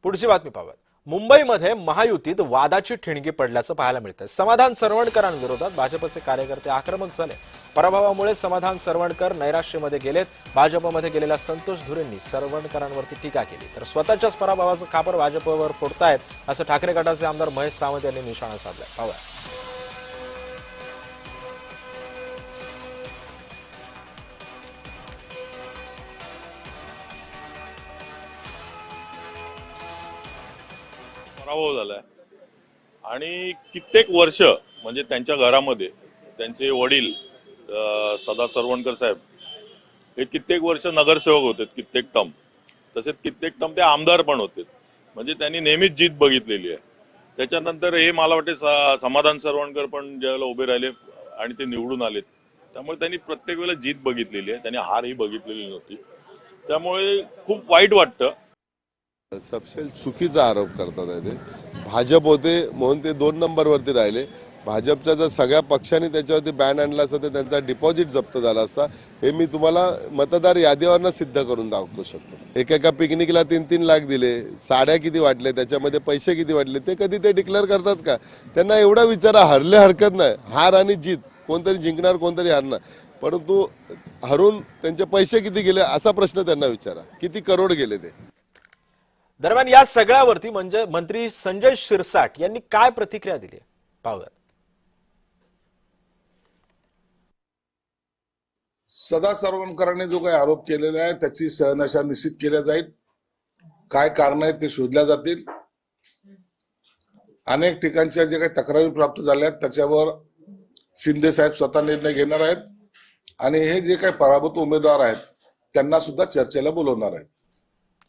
पुढची बातमी पाहूयात। मुंबईमध्ये महायुतीत वादाची ठिणगी पडल्याचं पाहायला मिळतंय। समाधान सरवणकरांविरोधात भाजपचे कार्यकर्ते आक्रमक झाले। पराभवामुळे समाधान सरवणकर नैराश्यामध्ये गेलेत। भाजपमध्ये गेलेल्या संतोष धुरेंनी सरवणकरांवरती टीका केली, तर स्वतःच्याच पराभवाचं खापर भाजपवर फोडतायत असं ठाकरे गटाचे आमदार महेश सावंत यांनी निशाणा साधलाय। पाहूया। पराभव झालाय आणि कित्येक वर्ष म्हणजे त्यांच्या घरामध्ये त्यांचे वडील सदा सरवणकर साहेब हे कित्येक वर्ष नगरसेवक होते, कित्येक टर्म, तसेच कित्येक टर्म ते आमदार पण होते। म्हणजे त्यांनी नेहमीच जीत बघितलेली आहे। त्याच्यानंतर हे मला वाटते समाधान सरवणकर पण ज्यावेळेला उभे राहिले आणि ते निवडून आले, त्यामुळे त्यांनी प्रत्येक वेळेला जीत बघितलेली आहे, त्यांनी हार ही बघितलेली नव्हती। त्यामुळे खूप वाईट वाटतं। सबसे चुकीचा आरोप करतात आहे ते। भाजप होते म्हणून ते 2 नंबरवरती राहिले। भाजपच्या जर सगळ्या पक्षांनी त्याच्यावरती बॅन आणला असता तर त्यांचा डिपॉझिट जप्त झाला असता। हे मी तुम्हाला मतदार यादीवरनं सिद्ध करून दाखवू शकतो। एका पिकनिकला 3-3 लाख दिले, साड्या किती वाटले, त्याच्यामध्ये पैसे किती वाटले, ते कधी ते डिक्लेअर करतात का? त्यांना एवढा विचारा, हरले हरकत नाही, हार आणि जीत कोणतरी जिंकणार कोणतरी हारणार, परंतु हरून त्यांचे पैसे किती गेले असा प्रश्न त्यांना विचारा, किती करोड गेले ते। दरम्यान या सगळ्यावरती म्हणजे मंत्री संजय शिरसाट यांनी काय प्रतिक्रिया दिली पाहूयात। सदा सरवणकरांनी जो काही आरोप केलेला आहे त्याची सहनशा निश्चित केल्या जाईल। काय कारण आहेत ते शोधल्या जातील। अनेक ठिकाणच्या जे काही तक्रारी प्राप्त झाल्या आहेत त्याच्यावर शिंदे साहेब स्वतः निर्णय घेणार आहेत आणि हे जे काही पराभूत उमेदवार आहेत त्यांना सुद्धा चर्चेला बोलवणार आहेत।